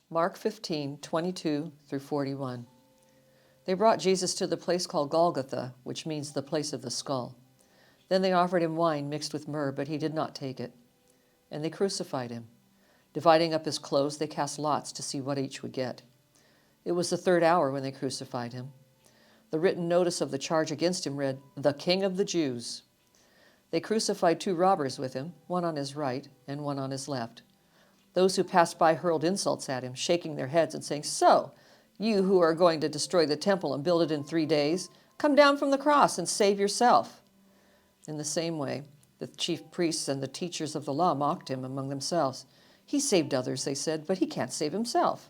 Mark 15:22 through 41. They brought Jesus to the place called Golgotha, which means the place of the skull. Then they offered him wine mixed with myrrh, but he did not take it. And they crucified him. Dividing up his clothes, they cast lots to see what each would get. It was the third hour when they crucified him. The written notice of the charge against him read, "The King of the Jews." They crucified 2 robbers with him, one on his right and one on his left. Those who passed by hurled insults at him, shaking their heads and saying, "So, you who are going to destroy the temple and build it in 3 days, come down from the cross and save yourself." In the same way, the chief priests and the teachers of the law mocked him among themselves. "He saved others," they said, "but he can't save himself.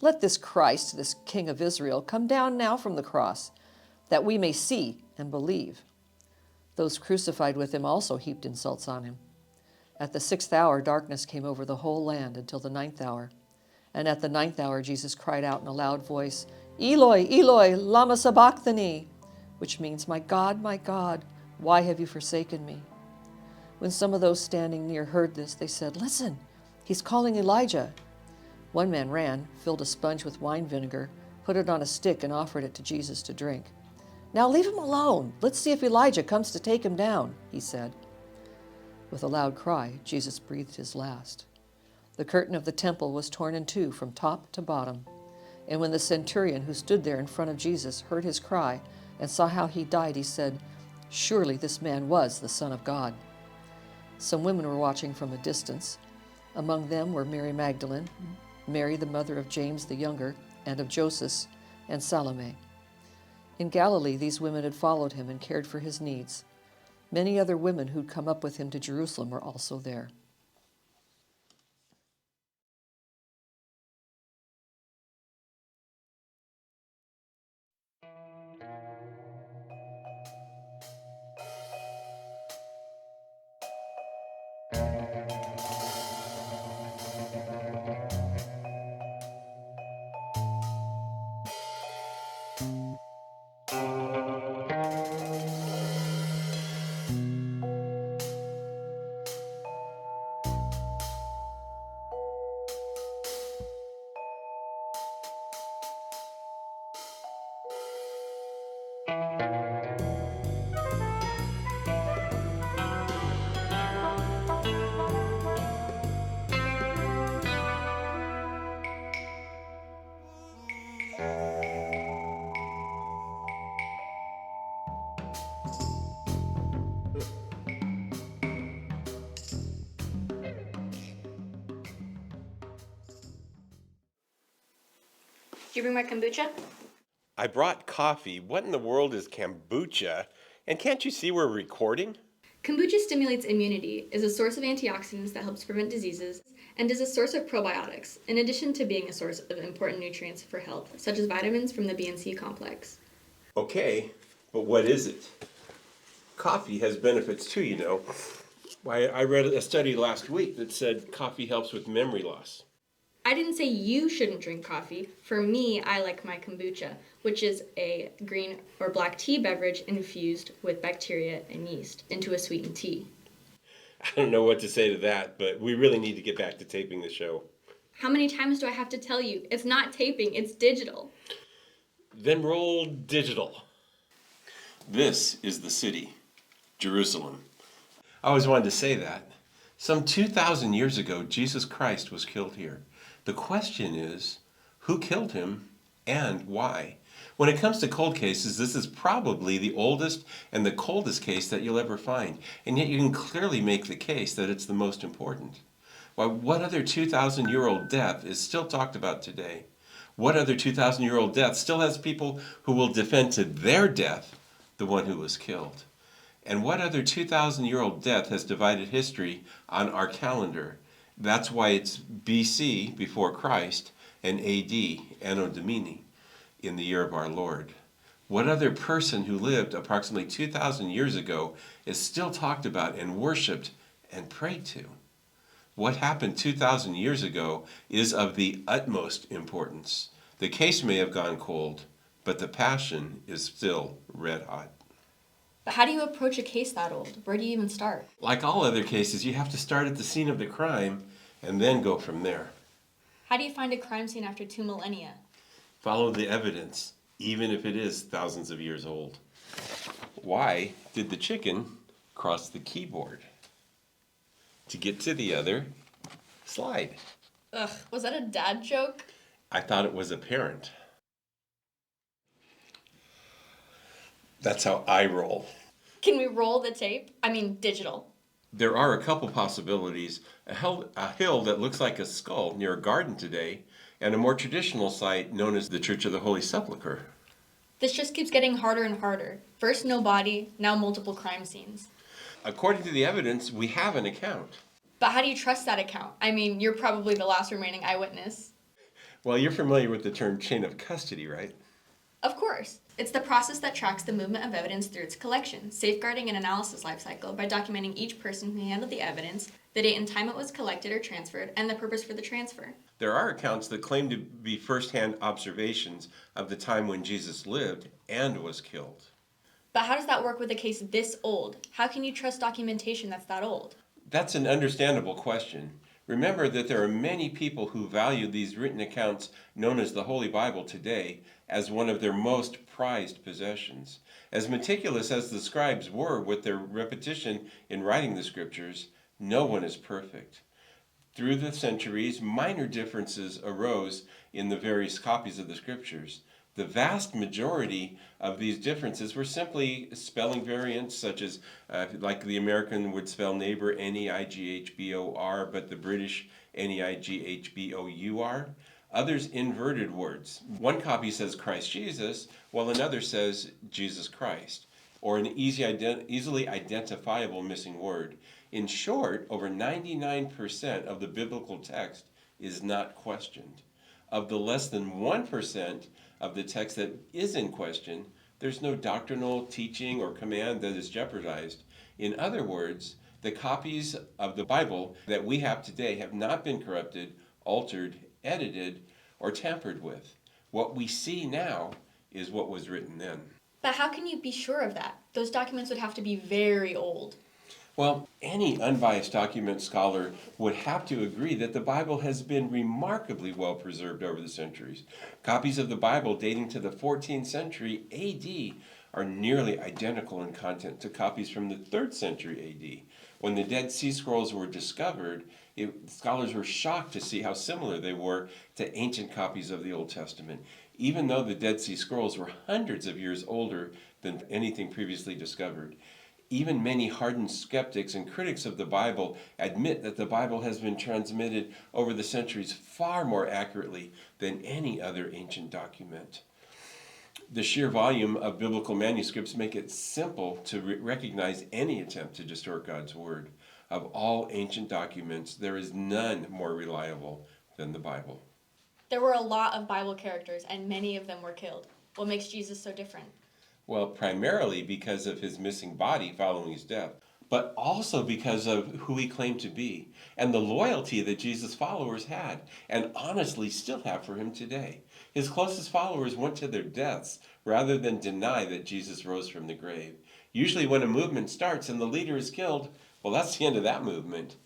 Let this Christ, this King of Israel, come down now from the cross, that we may see and believe." Those crucified with him also heaped insults on him. At the 6th hour, darkness came over the whole land until the 9th hour. And at the 9th hour, Jesus cried out in a loud voice, "Eloi, Eloi, lama sabachthani," which means, my God, why have you forsaken me?" When some of those standing near heard this, they said, "Listen, he's calling Elijah." One man ran, filled a sponge with wine vinegar, put it on a stick, and offered it to Jesus to drink. "Now leave him alone. Let's see if Elijah comes to take him down," he said. With a loud cry, Jesus breathed his last. The curtain of the temple was torn in 2 from top to bottom. And when the centurion who stood there in front of Jesus heard his cry and saw how he died, he said, "Surely this man was the Son of God." Some women were watching from a distance. Among them were Mary Magdalene, Mary the mother of James the younger, and of Joseph, and Salome. In Galilee, these women had followed him and cared for his needs. Many other women who'd come up with him to Jerusalem were also there. Did you bring my kombucha? I brought coffee. What in the world is kombucha? And can't you see we're recording? Kombucha stimulates immunity, is a source of antioxidants that helps prevent diseases, and is a source of probiotics, in addition to being a source of important nutrients for health, such as vitamins from the B and C complex. Okay, but what is it? Coffee has benefits too, you know. Why, I read a study last week that said coffee helps with memory loss. I didn't say you shouldn't drink coffee. For me, I like my kombucha, which is a green or black tea beverage infused with bacteria and yeast into a sweetened tea. I don't know what to say to that, but we really need to get back to taping the show. How many times do I have to tell you? It's not taping, it's digital. Then roll digital. This is the city, Jerusalem. I always wanted to say that. Some 2,000 years ago, Jesus Christ was killed here. The question is, who killed him and why? When it comes to cold cases, this is probably the oldest and the coldest case that you'll ever find. And yet you can clearly make the case that it's the most important. Why, what other 2,000-year-old death is still talked about today? What other 2,000-year-old death still has people who will defend to their death the one who was killed? And what other 2,000-year-old death has divided history on our calendar? That's why it's BC, before Christ, and AD, Anno Domini, in the year of our Lord. What other person who lived approximately 2,000 years ago is still talked about and worshipped and prayed to? What happened 2,000 years ago is of the utmost importance. The case may have gone cold, but the passion is still red hot. But how do you approach a case that old? Where do you even start? Like all other cases, you have to start at the scene of the crime and then go from there. How do you find a crime scene after 2 millennia? Follow the evidence, even if it is thousands of years old. Why did the chicken cross the keyboard? To get to the other slide. Ugh, was that a dad joke? I thought it was apparent. That's how I roll. Can we roll the tape? I mean, digital. There are a couple possibilities. A hill that looks like a skull near a garden today, and a more traditional site known as the Church of the Holy Sepulchre. This just keeps getting harder and harder. First no body, now multiple crime scenes. According to the evidence, we have an account. But how do you trust that account? I mean, you're probably the last remaining eyewitness. Well, you're familiar with the term chain of custody, right? Of course. It's the process that tracks the movement of evidence through its collection, safeguarding an analysis lifecycle by documenting each person who handled the evidence, the date and time it was collected or transferred, and the purpose for the transfer. There are accounts that claim to be first-hand observations of the time when Jesus lived and was killed. But how does that work with a case this old? How can you trust documentation that's that old? That's an understandable question. Remember that there are many people who value these written accounts known as the Holy Bible today as one of their most prized possessions. As meticulous as the scribes were with their repetition in writing the scriptures, no one is perfect. Through the centuries, minor differences arose in the various copies of the scriptures. The vast majority of these differences were simply spelling variants, such as, like the American would spell neighbor N-E-I-G-H-B-O-R, but the British N-E-I-G-H-B-O-U-R. Others inverted words. One copy says Christ Jesus, while another says Jesus Christ, or an easily identifiable missing word. In short, over 99% of the biblical text is not questioned. Of the less than 1% of the text that is in question, there's no doctrinal teaching or command that is jeopardized. In other words, the copies of the Bible that we have today have not been corrupted, altered, edited, or tampered with. What we see now is what was written then. But how can you be sure of that? Those documents would have to be very old. Well, any unbiased document scholar would have to agree that the Bible has been remarkably well preserved over the centuries. Copies of the Bible dating to the 14th century AD are nearly identical in content to copies from the 3rd century AD. When the Dead Sea Scrolls were discovered, scholars were shocked to see how similar they were to ancient copies of the Old Testament. Even though the Dead Sea Scrolls were hundreds of years older than anything previously discovered. Even many hardened skeptics and critics of the Bible admit that the Bible has been transmitted over the centuries far more accurately than any other ancient document. The sheer volume of biblical manuscripts make it simple to recognize any attempt to distort God's Word. Of all ancient documents, there is none more reliable than the Bible. There were a lot of Bible characters, and many of them were killed. What makes Jesus so different? Well, primarily because of his missing body following his death, but also because of who he claimed to be and the loyalty that Jesus' followers had and honestly still have for him today. His closest followers went to their deaths rather than deny that Jesus rose from the grave. Usually when a movement starts and the leader is killed, well, that's the end of that movement.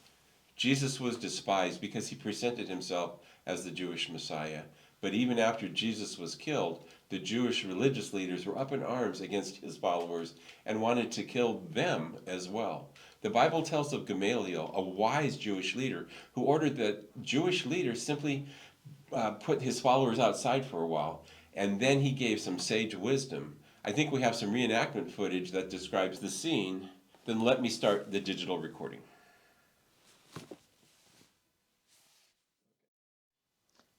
Jesus was despised because he presented himself as the Jewish Messiah. But even after Jesus was killed, the Jewish religious leaders were up in arms against his followers and wanted to kill them as well. The Bible tells of Gamaliel, a wise Jewish leader, who ordered that Jewish leaders simply put his followers outside for a while, and then he gave some sage wisdom. I think we have some reenactment footage that describes the scene. Then let me start the digital recording.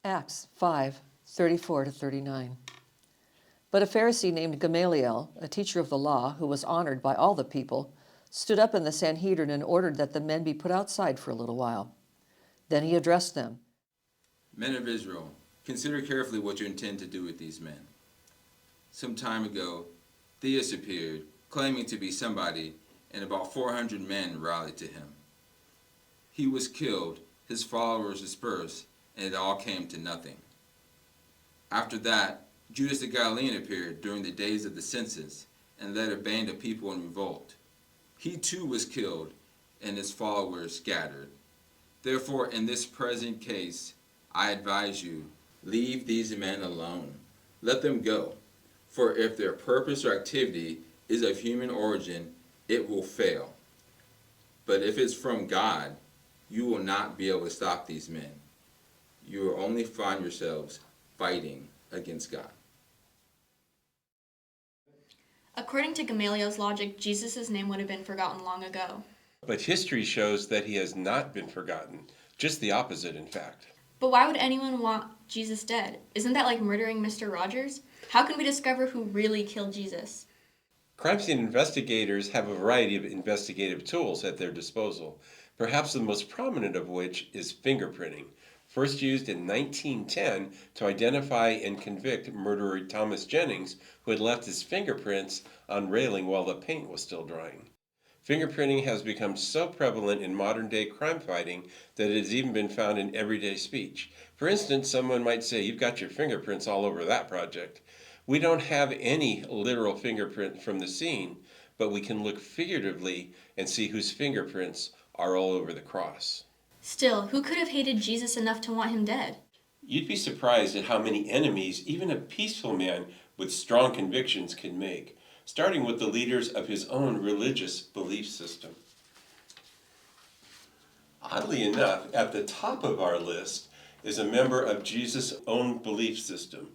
Acts 5:34-39. But a Pharisee named Gamaliel, a teacher of the law, who was honored by all the people, stood up in the Sanhedrin and ordered that the men be put outside for a little while. Then he addressed them. Men of Israel, consider carefully what you intend to do with these men. Some time ago, Theudas appeared, claiming to be somebody, and about 400 men rallied to him. He was killed, his followers dispersed, and it all came to nothing. After that, Judas the Galilean appeared during the days of the census and led a band of people in revolt. He too was killed, and his followers scattered. Therefore, in this present case, I advise you, leave these men alone. Let them go. For if their purpose or activity is of human origin, it will fail. But if it's from God, you will not be able to stop these men. You will only find yourselves fighting against God. According to Gamaliel's logic, Jesus' name would have been forgotten long ago. But history shows that he has not been forgotten. Just the opposite, in fact. But why would anyone want Jesus dead? Isn't that like murdering Mr. Rogers? How can we discover who really killed Jesus? Crime scene investigators have a variety of investigative tools at their disposal, perhaps the most prominent of which is fingerprinting, first used in 1910 to identify and convict murderer Thomas Jennings, who had left his fingerprints on railing while the paint was still drying. Fingerprinting has become so prevalent in modern-day crime fighting that it has even been found in everyday speech. For instance, someone might say, "You've got your fingerprints all over that project." We don't have any literal fingerprint from the scene, but we can look figuratively and see whose fingerprints are all over the cross. Still, who could have hated Jesus enough to want him dead? You'd be surprised at how many enemies even a peaceful man with strong convictions can make, starting with the leaders of his own religious belief system. Oddly enough, at the top of our list is a member of Jesus' own belief system,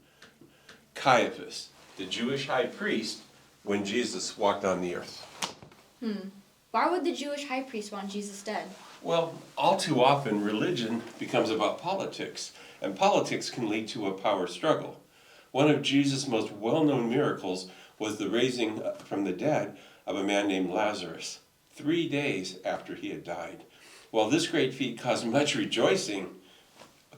Caiaphas, the Jewish high priest when Jesus walked on the earth. Why would the Jewish high priest want Jesus dead? Well, all too often religion becomes about politics, and politics can lead to a power struggle. One of Jesus' most well-known miracles was the raising from the dead of a man named Lazarus, 3 days after he had died. While this great feat caused much rejoicing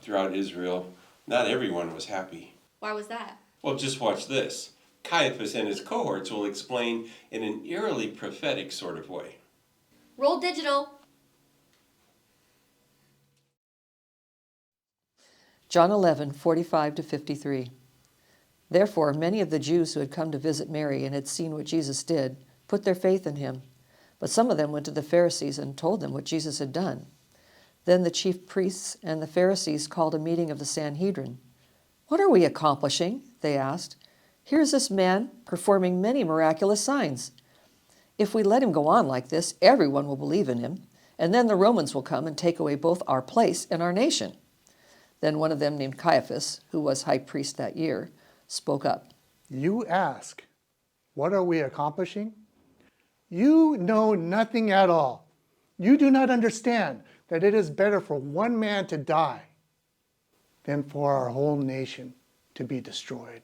throughout Israel, not everyone was happy. Why was that? Well, just watch this. Caiaphas and his cohorts will explain in an eerily prophetic sort of way. Roll digital. John 11:45-53. Therefore, many of the Jews who had come to visit Mary and had seen what Jesus did put their faith in him. But some of them went to the Pharisees and told them what Jesus had done. Then the chief priests and the Pharisees called a meeting of the Sanhedrin. "What are we accomplishing?" they asked. "Here's this man performing many miraculous signs. If we let him go on like this, everyone will believe in him, and then the Romans will come and take away both our place and our nation." Then one of them, named Caiaphas, who was high priest that year, spoke up. You ask, what are we accomplishing? You know nothing at all. You do not understand that it is better for one man to die than for our whole nation to be destroyed.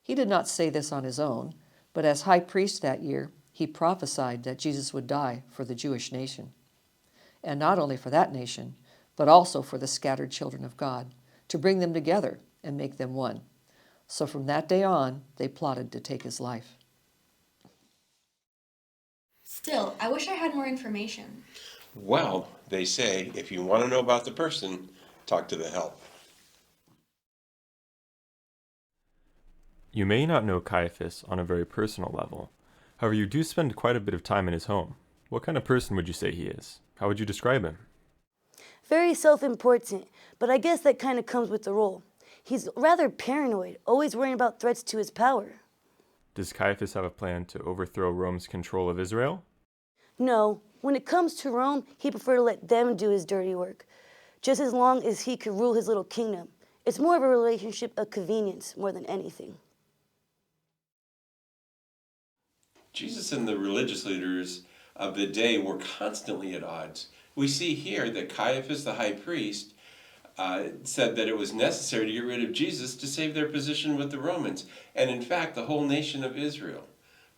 He did not say this on his own, but as high priest that year, he prophesied that Jesus would die for the Jewish nation. And not only for that nation, but also for the scattered children of God, to bring them together and make them one. So from that day on, they plotted to take his life. Still, I wish I had more information. Well, they say, if you want to know about the person, talk to the help. You may not know Caiaphas on a very personal level. However, you do spend quite a bit of time in his home. What kind of person would you say he is? How would you describe him? Very self-important, but I guess that kind of comes with the role. He's rather paranoid, always worrying about threats to his power. Does Caiaphas have a plan to overthrow Rome's control of Israel? No, when it comes to Rome, he'd prefer to let them do his dirty work, just as long as he could rule his little kingdom. It's more of a relationship of convenience more than anything. Jesus and the religious leaders of the day were constantly at odds. We see here that Caiaphas, the high priest, said that it was necessary to get rid of Jesus to save their position with the Romans, and in fact the whole nation of Israel.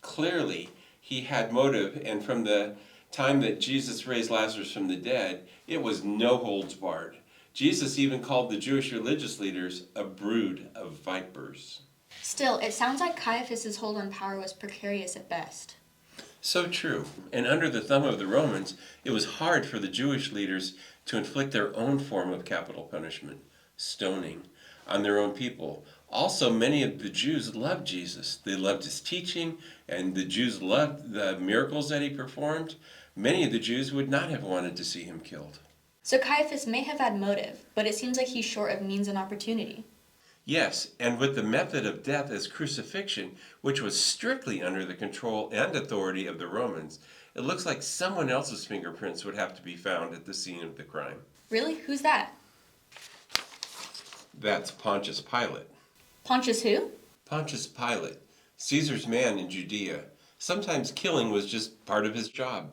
Clearly, he had motive, and from the time that Jesus raised Lazarus from the dead, it was no holds barred. Jesus even called the Jewish religious leaders a brood of vipers. Still, it sounds like Caiaphas' hold on power was precarious at best. So true. And under the thumb of the Romans, it was hard for the Jewish leaders to inflict their own form of capital punishment, stoning, on their own people. Also, many of the Jews loved Jesus. They loved his teaching, and the Jews loved the miracles that he performed. Many of the Jews would not have wanted to see him killed. So Caiaphas may have had motive, but it seems like he's short of means and opportunity. Yes, and with the method of death as crucifixion, which was strictly under the control and authority of the Romans, it looks like someone else's fingerprints would have to be found at the scene of the crime. Really? Who's that? That's Pontius Pilate. Pontius who? Pontius Pilate, Caesar's man in Judea. Sometimes killing was just part of his job.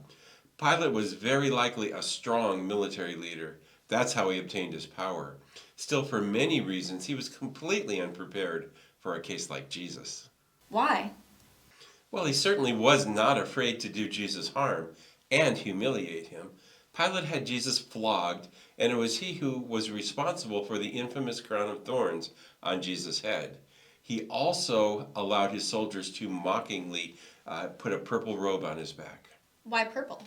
Pilate was very likely a strong military leader. That's how he obtained his power. Still, for many reasons, he was completely unprepared for a case like Jesus. Why? Well, he certainly was not afraid to do Jesus harm and humiliate him. Pilate had Jesus flogged, and it was he who was responsible for the infamous crown of thorns on Jesus' head. He also allowed his soldiers to mockingly put a purple robe on his back. Why purple?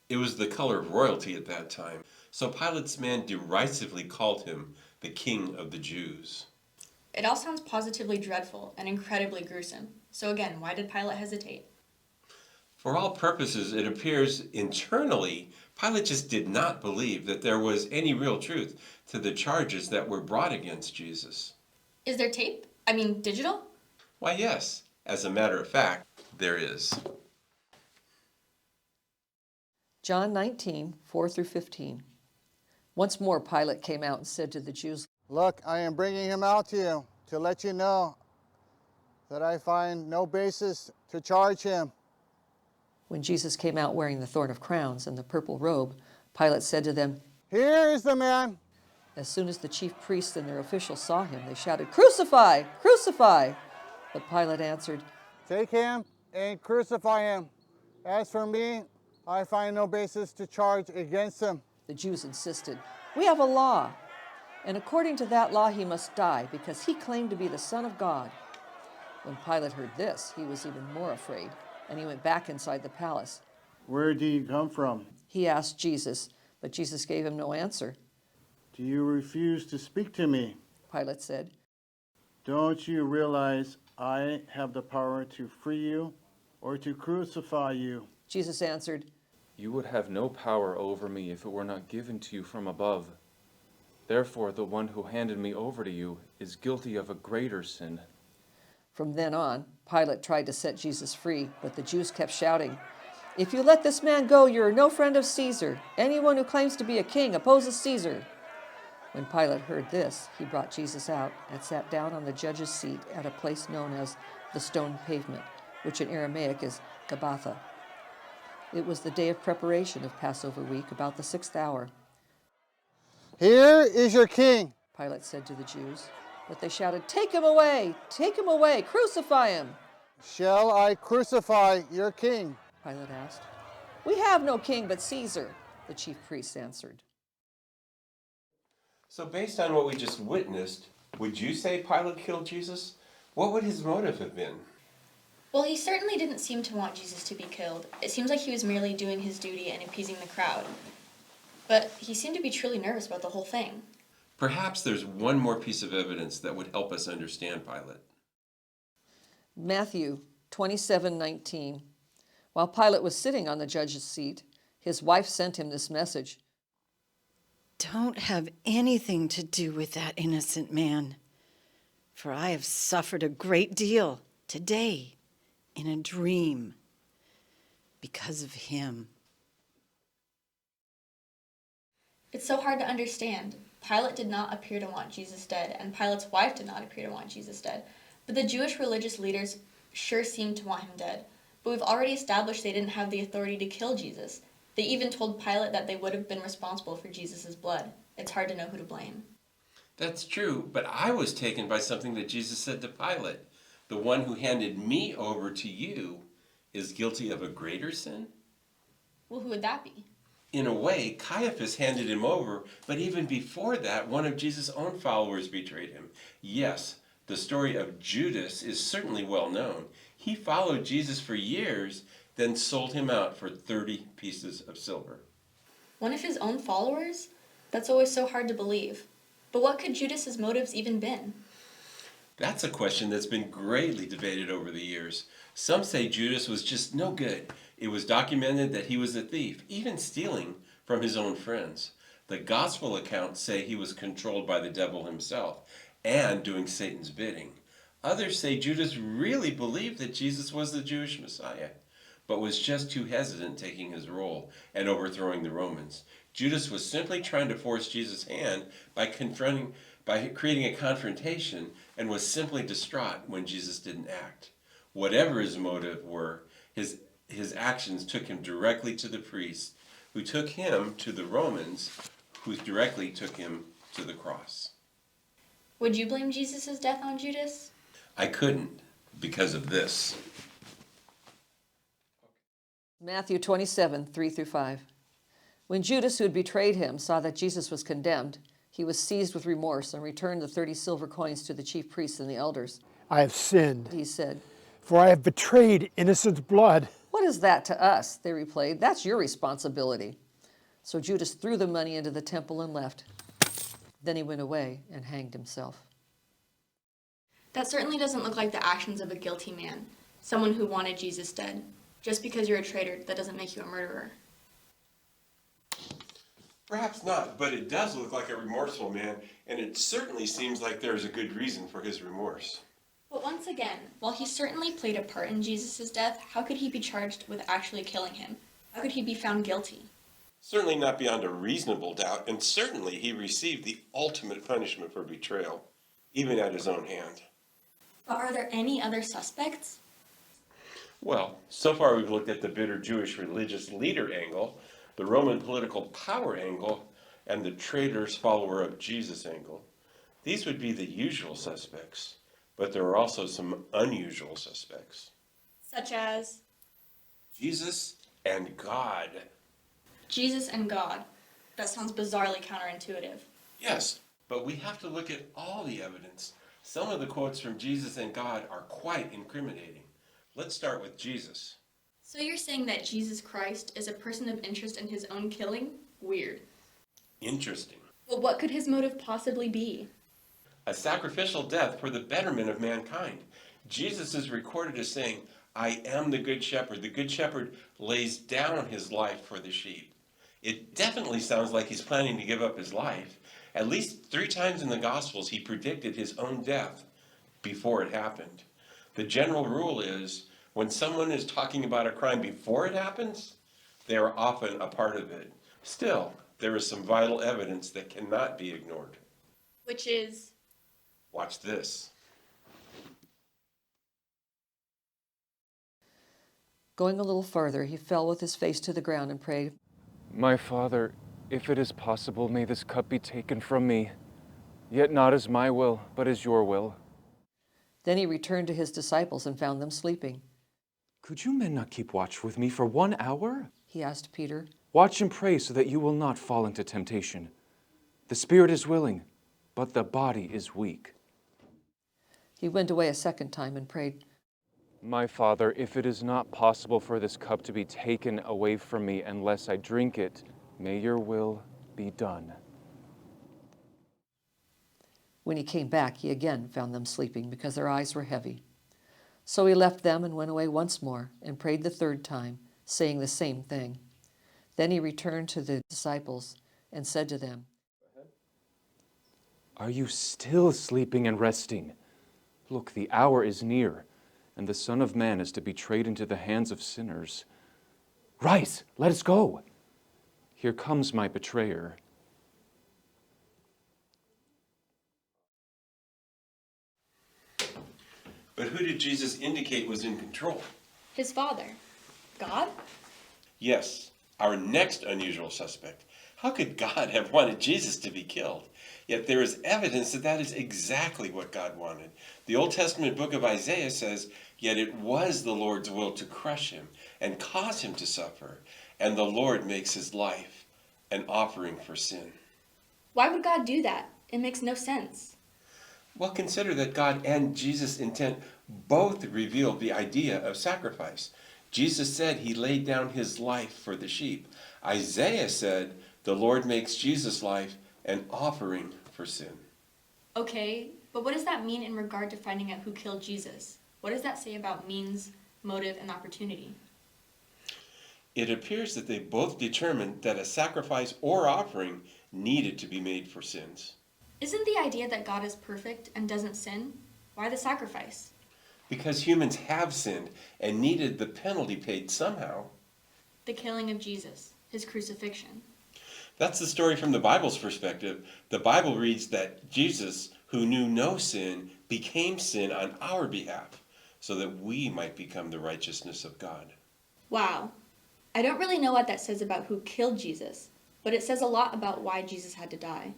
It was the color of royalty at that time, so Pilate's men derisively called him the King of the Jews. It all sounds positively dreadful and incredibly gruesome. So again, why did Pilate hesitate? For all purposes, it appears internally, Pilate just did not believe that there was any real truth to the charges that were brought against Jesus. Is there tape? Digital? Why, yes, as a matter of fact, there is. John 19, 4 through 15. Once more Pilate came out and said to the Jews, Look, I am bringing him out to you to let you know that I find no basis to charge him. When Jesus came out wearing the thorn of crowns and the purple robe, Pilate said to them, Here is the man. As soon as the chief priests and their officials saw him, they shouted, Crucify! Crucify! But Pilate answered, Take him and crucify him. As for me, I find no basis to charge against him. The Jews insisted, We have a law, and according to that law he must die, because he claimed to be the Son of God. When Pilate heard this, he was even more afraid, and he went back inside the palace. Where do you come from? He asked Jesus, but Jesus gave him no answer. Do you refuse to speak to me? Pilate said, Don't you realize I have the power to free you or to crucify you? Jesus answered, You would have no power over me if it were not given to you from above. Therefore, the one who handed me over to you is guilty of a greater sin. From then on, Pilate tried to set Jesus free, but the Jews kept shouting, If you let this man go, you are no friend of Caesar. Anyone who claims to be a king opposes Caesar. When Pilate heard this, he brought Jesus out and sat down on the judge's seat at a place known as the Stone Pavement, which in Aramaic is Gabbatha. It was the day of preparation of Passover week, about the 6th hour. Here is your king. Pilate said to the Jews, but they shouted, Take him away! Take him away! Crucify him! Shall I crucify your king? Pilate asked. We have no king but Caesar, the chief priests answered. So based on what we just witnessed, would you say Pilate killed Jesus? What would his motive have been? Well, he certainly didn't seem to want Jesus to be killed. It seems like he was merely doing his duty and appeasing the crowd. But he seemed to be truly nervous about the whole thing. Perhaps there's one more piece of evidence that would help us understand Pilate. Matthew 27:19. While Pilate was sitting on the judge's seat, his wife sent him this message. Don't have anything to do with that innocent man, for I have suffered a great deal today in a dream because of him. It's so hard to understand. Pilate did not appear to want Jesus dead, and Pilate's wife did not appear to want Jesus dead. But the Jewish religious leaders sure seemed to want him dead. But we've already established they didn't have the authority to kill Jesus. They even told Pilate that they would have been responsible for Jesus' blood. It's hard to know who to blame. That's true, but I was taken by something that Jesus said to Pilate. The one who handed me over to you is guilty of a greater sin? Well, who would that be? In a way, Caiaphas handed him over, but even before that, one of Jesus' own followers betrayed him. Yes, the story of Judas is certainly well known. He followed Jesus for years, then sold him out for 30 pieces of silver. One of his own followers? That's always so hard to believe. But what could Judas's motives even been? That's a question that's been greatly debated over the years. Some say Judas was just no good. It was documented that he was a thief, even stealing from his own friends. The gospel accounts say he was controlled by the devil himself and doing Satan's bidding. Others say Judas really believed that Jesus was the Jewish Messiah, but was just too hesitant taking his role and overthrowing the Romans. Judas was simply trying to force Jesus' hand by creating a confrontation, and was simply distraught when Jesus didn't act. Whatever his motive were, his actions took him directly to the priests, who took him to the Romans, who directly took him to the cross. Would you blame Jesus' death on Judas? I couldn't, because of this. Matthew 27, 3 through 5. When Judas, who had betrayed him, saw that Jesus was condemned, he was seized with remorse and returned the 30 silver coins to the chief priests and the elders. I have sinned, He said, for I have betrayed innocent blood. "What is that to us?" They replied. "That's your responsibility." So Judas threw the money into the temple and left. Then he went away and hanged himself. That certainly doesn't look like the actions of a guilty man, someone who wanted Jesus dead. Just because you're a traitor, that doesn't make you a murderer. Perhaps not, but it does look like a remorseful man, and it certainly seems like there is a good reason for his remorse. But once again, while he certainly played a part in Jesus' death, how could he be charged with actually killing him? How could he be found guilty? Certainly not beyond a reasonable doubt, and certainly he received the ultimate punishment for betrayal, even at his own hand. But are there any other suspects? Well, so far we've looked at the bitter Jewish religious leader angle, the Roman political power angle, and the traitor's follower of Jesus angle. These would be the usual suspects, but there are also some unusual suspects. Such as Jesus and God. Jesus and God. That sounds bizarrely counterintuitive. Yes, but we have to look at all the evidence. Some of the quotes from Jesus and God are quite incriminating. Let's start with Jesus. So you're saying that Jesus Christ is a person of interest in his own killing? Weird. Interesting. But what could his motive possibly be? A sacrificial death for the betterment of mankind. Jesus is recorded as saying, "I am the good shepherd." The good shepherd lays down his life for the sheep. It definitely sounds like he's planning to give up his life. At least 3 times in the Gospels he predicted his own death before it happened. The general rule is, when someone is talking about a crime before it happens, they are often a part of it. Still, there is some vital evidence that cannot be ignored. Which is? Watch this. Going a little further, he fell with his face to the ground and prayed, My Father, if it is possible, may this cup be taken from me. Yet not as my will, but as your will. Then he returned to his disciples and found them sleeping. Could you men not keep watch with me for 1 hour? He asked Peter. Watch and pray so that you will not fall into temptation. The spirit is willing, but the body is weak. He went away a second time and prayed, My Father, if it is not possible for this cup to be taken away from me unless I drink it, may your will be done. When he came back, he again found them sleeping because their eyes were heavy. So he left them and went away once more and prayed the 3rd time, saying the same thing. Then he returned to the disciples and said to them, Are you still sleeping and resting? Look, the hour is near, and the Son of Man is to be betrayed into the hands of sinners. Rise, let us go. Here comes my betrayer. But who did Jesus indicate was in control? His Father. God? Yes, our next unusual suspect. How could God have wanted Jesus to be killed? Yet there is evidence that that is exactly what God wanted. The Old Testament book of Isaiah says, "Yet it was the Lord's will to crush him and cause him to suffer, and the Lord makes his life an offering for sin." Why would God do that? It makes no sense. Well, consider that God and Jesus' intent both revealed the idea of sacrifice. Jesus said he laid down his life for the sheep. Isaiah said the Lord makes Jesus' life an offering for sin. Okay, but what does that mean in regard to finding out who killed Jesus? What does that say about means, motive, and opportunity? It appears that they both determined that a sacrifice or offering needed to be made for sins. Isn't the idea that God is perfect and doesn't sin? Why the sacrifice? Because humans have sinned and needed the penalty paid somehow. The killing of Jesus, his crucifixion. That's the story from the Bible's perspective. The Bible reads that Jesus, who knew no sin, became sin on our behalf, so that we might become the righteousness of God. Wow. I don't really know what that says about who killed Jesus, but it says a lot about why Jesus had to die.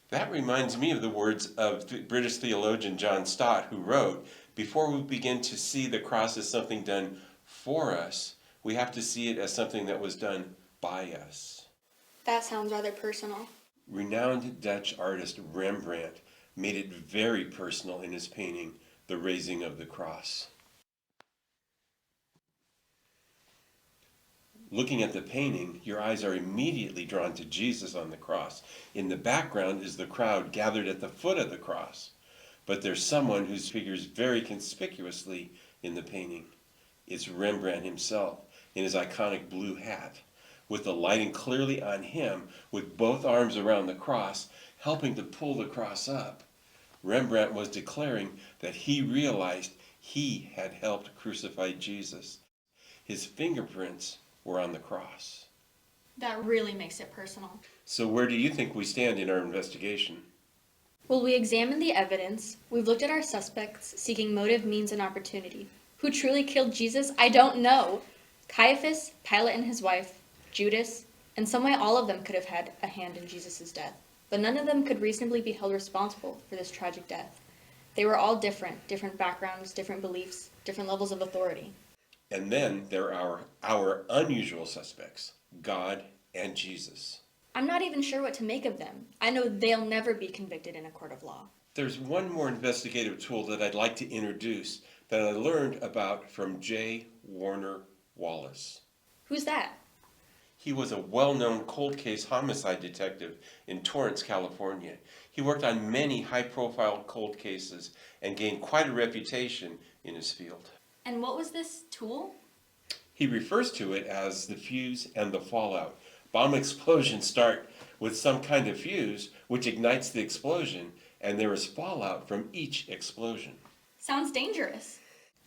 That reminds me of the words of the British theologian John Stott, who wrote, "Before we begin to see the cross as something done for us, we have to see it as something that was done by us." That sounds rather personal. Renowned Dutch artist Rembrandt made it very personal in his painting, The Raising of the Cross. Looking at the painting, your eyes are immediately drawn to Jesus on the cross. In the background is the crowd gathered at the foot of the cross. But there's someone who figures very conspicuously in the painting. It's Rembrandt himself, in his iconic blue hat, with the lighting clearly on him, with both arms around the cross, helping to pull the cross up. Rembrandt was declaring that he realized he had helped crucify Jesus. His fingerprints were on the cross. That really makes it personal. So where do you think we stand in our investigation? Well, we examined the evidence. We've looked at our suspects, seeking motive, means, and opportunity. Who truly killed Jesus? I don't know. Caiaphas, Pilate and his wife, Judas, in some way all of them could have had a hand in Jesus' death, but none of them could reasonably be held responsible for this tragic death. They were all different backgrounds, different beliefs, different levels of authority. And then there are our unusual suspects, God and Jesus. I'm not even sure what to make of them. I know they'll never be convicted in a court of law. There's one more investigative tool that I'd like to introduce that I learned about from J. Warner Wallace. Who's that? He was a well-known cold case homicide detective in Torrance, California. He worked on many high-profile cold cases and gained quite a reputation in his field. And what was this tool? He refers to it as the fuse and the fallout. Bomb explosions start with some kind of fuse, which ignites the explosion, and there is fallout from each explosion. Sounds dangerous.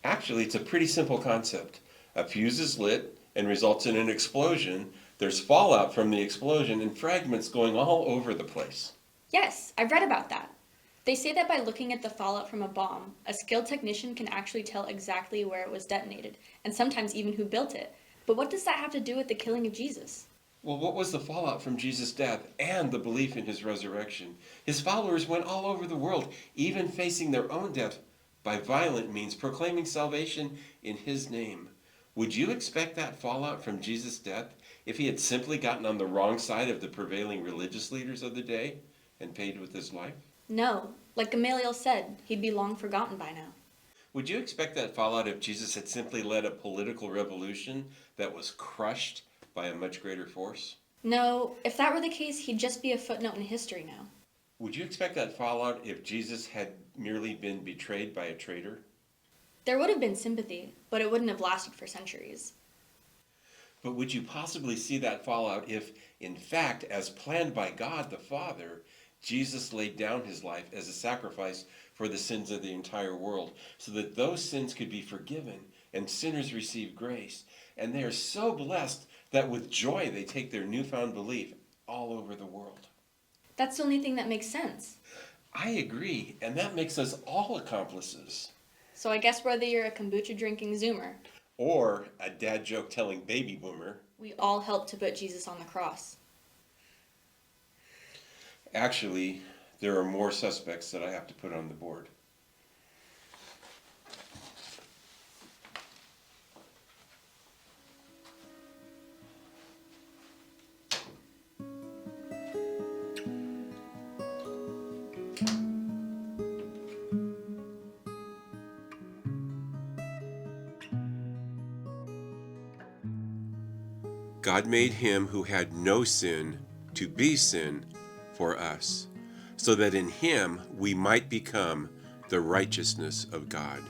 Actually, it's a pretty simple concept. A fuse is lit and results in an explosion. There's fallout from the explosion and fragments going all over the place. Yes, I've read about that. They say that by looking at the fallout from a bomb, a skilled technician can actually tell exactly where it was detonated, and sometimes even who built it. But what does that have to do with the killing of Jesus? Well, what was the fallout from Jesus' death and the belief in his resurrection? His followers went all over the world, even facing their own death by violent means, proclaiming salvation in his name. Would you expect that fallout from Jesus' death if he had simply gotten on the wrong side of the prevailing religious leaders of the day and paid with his life? No, like Gamaliel said, he'd be long forgotten by now. Would you expect that fallout if Jesus had simply led a political revolution that was crushed by a much greater force? No, if that were the case, he'd just be a footnote in history now. Would you expect that fallout if Jesus had merely been betrayed by a traitor? There would have been sympathy, but it wouldn't have lasted for centuries. But would you possibly see that fallout if, in fact, as planned by God the Father, Jesus laid down his life as a sacrifice for the sins of the entire world, so that those sins could be forgiven and sinners receive grace, and they are so blessed that with joy they take their newfound belief all over the world? That's the only thing that makes sense. I agree, and that makes us all accomplices. So I guess whether you're a kombucha drinking Zoomer, Or a dad joke telling baby boomer, we all helped to put Jesus on the cross. actually, there are more suspects that I have to put on the board. God made him who had no sin to be sin for us, so that in him we might become the righteousness of God.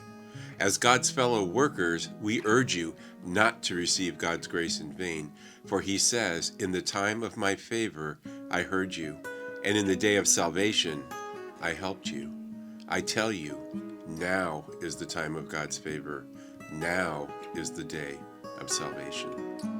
As God's fellow workers, we urge you not to receive God's grace in vain, for he says, "In the time of my favor I heard you, and in the day of salvation I helped you." I tell you, now is the time of God's favor. Now is the day of salvation.